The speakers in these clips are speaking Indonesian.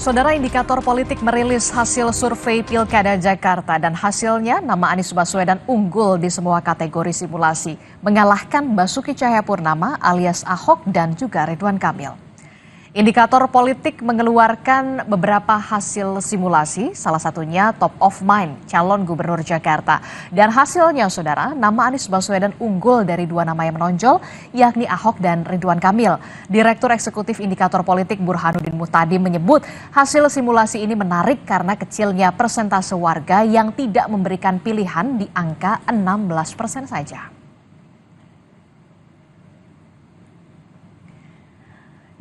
Saudara, indikator politik merilis hasil survei Pilkada Jakarta dan hasilnya nama Anies Baswedan unggul di semua kategori simulasi, mengalahkan Basuki Cahayapurnama alias Ahok dan juga Ridwan Kamil. Indikator politik mengeluarkan beberapa hasil simulasi, salah satunya top of mind calon gubernur Jakarta. Dan hasilnya, saudara, nama Anies Baswedan unggul dari dua nama yang menonjol, yakni Ahok dan Ridwan Kamil. Direktur Eksekutif Indikator Politik Burhanuddin Muhtadi menyebut hasil simulasi ini menarik karena kecilnya persentase warga yang tidak memberikan pilihan di angka 16% saja.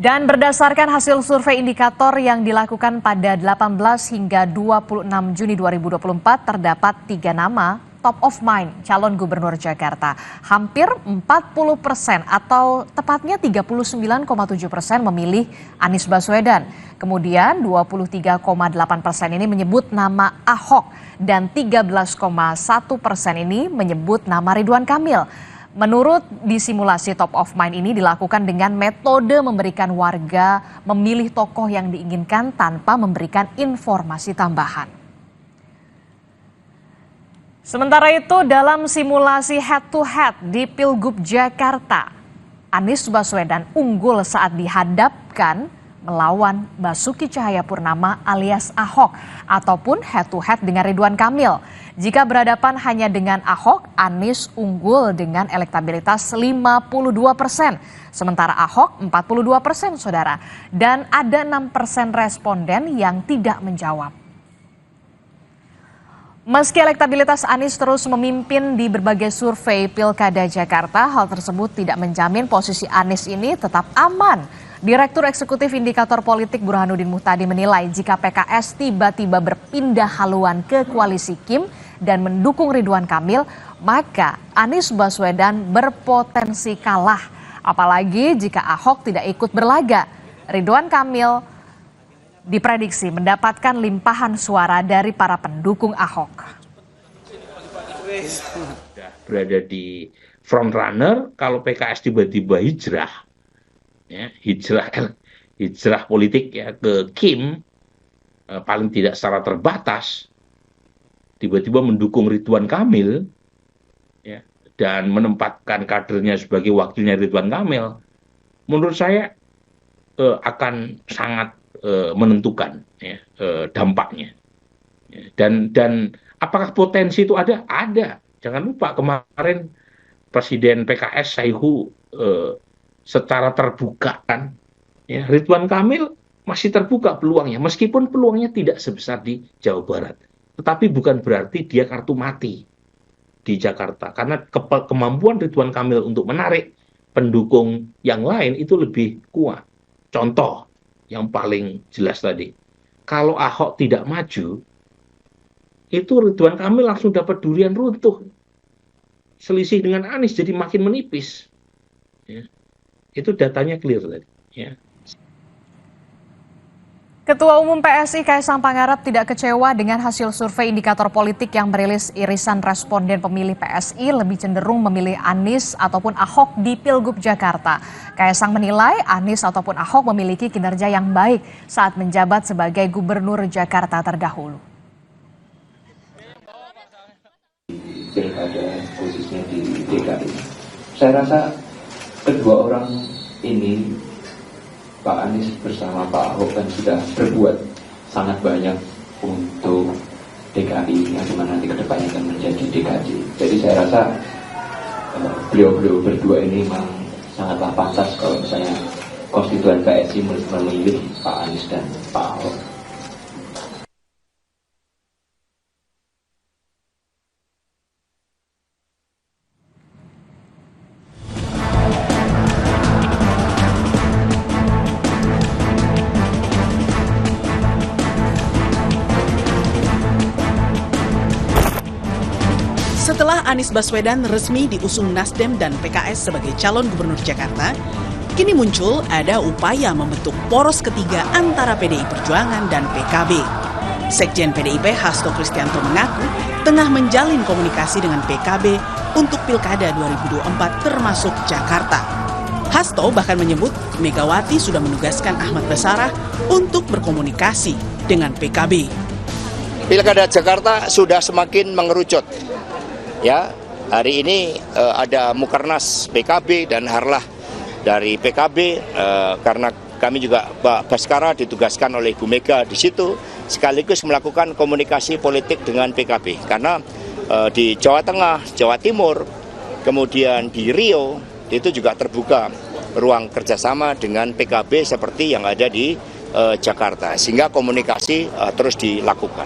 Dan berdasarkan hasil survei indikator yang dilakukan pada 18 hingga 26 Juni 2024, terdapat 3 nama top of mind calon gubernur Jakarta. Hampir 40% atau tepatnya 39,7% memilih Anies Baswedan. Kemudian 23,8% ini menyebut nama Ahok dan 13,1% ini menyebut nama Ridwan Kamil. Menurut di simulasi top of mind ini dilakukan dengan metode memberikan warga memilih tokoh yang diinginkan tanpa memberikan informasi tambahan. Sementara itu dalam simulasi head to head di Pilgub Jakarta, Anies Baswedan unggul saat dihadapkan melawan Basuki Cahayapurnama alias Ahok ataupun head to head dengan Ridwan Kamil. Jika berhadapan hanya dengan Ahok, Anies unggul dengan elektabilitas 52%. Sementara Ahok 42%, saudara. Dan ada 6% responden yang tidak menjawab. Meski elektabilitas Anies terus memimpin di berbagai survei Pilkada Jakarta, hal tersebut tidak menjamin posisi Anies ini tetap aman. Direktur Eksekutif Indikator Politik Burhanuddin Muhtadi menilai jika PKS tiba-tiba berpindah haluan ke koalisi Kim dan mendukung Ridwan Kamil, maka Anies Baswedan berpotensi kalah. Apalagi jika Ahok tidak ikut berlaga. Ridwan Kamil diprediksi mendapatkan limpahan suara dari para pendukung Ahok. Berada di front runner, kalau PKS tiba-tiba hijrah, ya, hijrah politik ya ke Kim, paling tidak secara terbatas, tiba-tiba mendukung Ridwan Kamil, ya, dan menempatkan kadernya sebagai wakilnya Ridwan Kamil, menurut saya akan sangat menentukan ya, dampaknya. Ya, dan apakah potensi itu ada? Ada. Jangan lupa kemarin Presiden PKS Saihu secara terbuka kan, ya, Ridwan Kamil masih terbuka peluangnya, meskipun peluangnya tidak sebesar di Jawa Barat. Tetapi bukan berarti dia kartu mati di Jakarta, karena kemampuan Ridwan Kamil untuk menarik pendukung yang lain itu lebih kuat. Contoh yang paling jelas tadi, kalau Ahok tidak maju, itu Ridwan Kamil langsung dapat durian runtuh. Selisih dengan Anies jadi makin menipis. Ya. Itu datanya clear tadi. Ya. Ketua Umum PSI Kaisang Pangarep tidak kecewa dengan hasil survei indikator politik yang merilis irisan responden pemilih PSI lebih cenderung memilih Anies ataupun Ahok di Pilgub Jakarta. Kaisang menilai Anies ataupun Ahok memiliki kinerja yang baik saat menjabat sebagai Gubernur Jakarta terdahulu. Pilkada khususnya di DKI, saya rasa kedua orang ini, Pak Anies bersama Pak Ahok, kan sudah berbuat sangat banyak untuk DKI yang dimana nanti kedepannya akan menjadi DKJ. Jadi saya rasa beliau-beliau berdua ini memang sangatlah pantas kalau misalnya konstituen PSI memilih Pak Anies dan Pak Ahok. Setelah Anies Baswedan resmi diusung Nasdem dan PKS sebagai calon gubernur Jakarta, kini muncul ada upaya membentuk poros ketiga antara PDI Perjuangan dan PKB. Sekjen PDIP Hasto Kristianto mengaku tengah menjalin komunikasi dengan PKB untuk Pilkada 2024 termasuk Jakarta. Hasto bahkan menyebut Megawati sudah menugaskan Ahmad Basarah untuk berkomunikasi dengan PKB. Pilkada Jakarta sudah semakin mengerucut. Ya, hari ini ada Mukernas PKB dan Harlah dari PKB karena kami juga Pak Baskara ditugaskan oleh Bu Mega di situ sekaligus melakukan komunikasi politik dengan PKB karena di Jawa Tengah, Jawa Timur, kemudian di Rio itu juga terbuka ruang kerjasama dengan PKB seperti yang ada di Jakarta sehingga komunikasi terus dilakukan.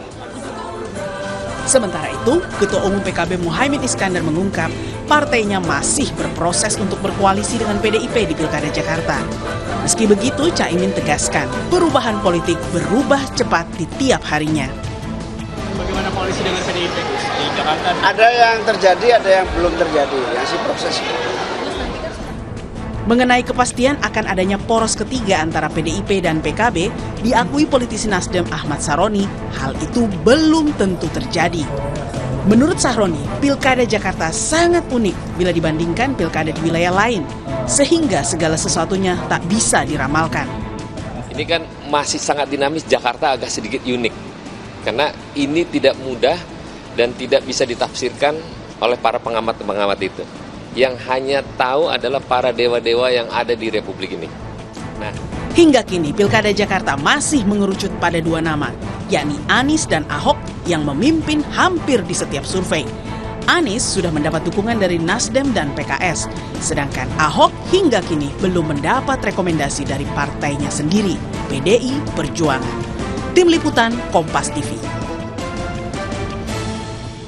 Sementara itu, Ketua Umum PKB Muhaimin Iskandar mengungkap partainya masih berproses untuk berkoalisi dengan PDIP di Pilkada Jakarta. Meski begitu, Caimin tegaskan perubahan politik berubah cepat di tiap harinya. Bagaimana koalisi dengan PDIP di Jakarta? Ada yang terjadi, ada yang belum terjadi, masih proses. Mengenai kepastian akan adanya poros ketiga antara PDIP dan PKB, diakui politisi Nasdem Ahmad Saroni, hal itu belum tentu terjadi. Menurut Saroni, Pilkada Jakarta sangat unik bila dibandingkan pilkada di wilayah lain, sehingga segala sesuatunya tak bisa diramalkan. Ini kan masih sangat dinamis, Jakarta agak sedikit unik, karena ini tidak mudah dan tidak bisa ditafsirkan oleh para pengamat-pengamat itu. Yang hanya tahu adalah para dewa-dewa yang ada di Republik ini. Hingga kini, Pilkada Jakarta masih mengerucut pada dua nama, yakni Anies dan Ahok yang memimpin hampir di setiap survei. Anies sudah mendapat dukungan dari Nasdem dan PKS, sedangkan Ahok hingga kini belum mendapat rekomendasi dari partainya sendiri, PDI Perjuangan. Tim Liputan, Kompas TV.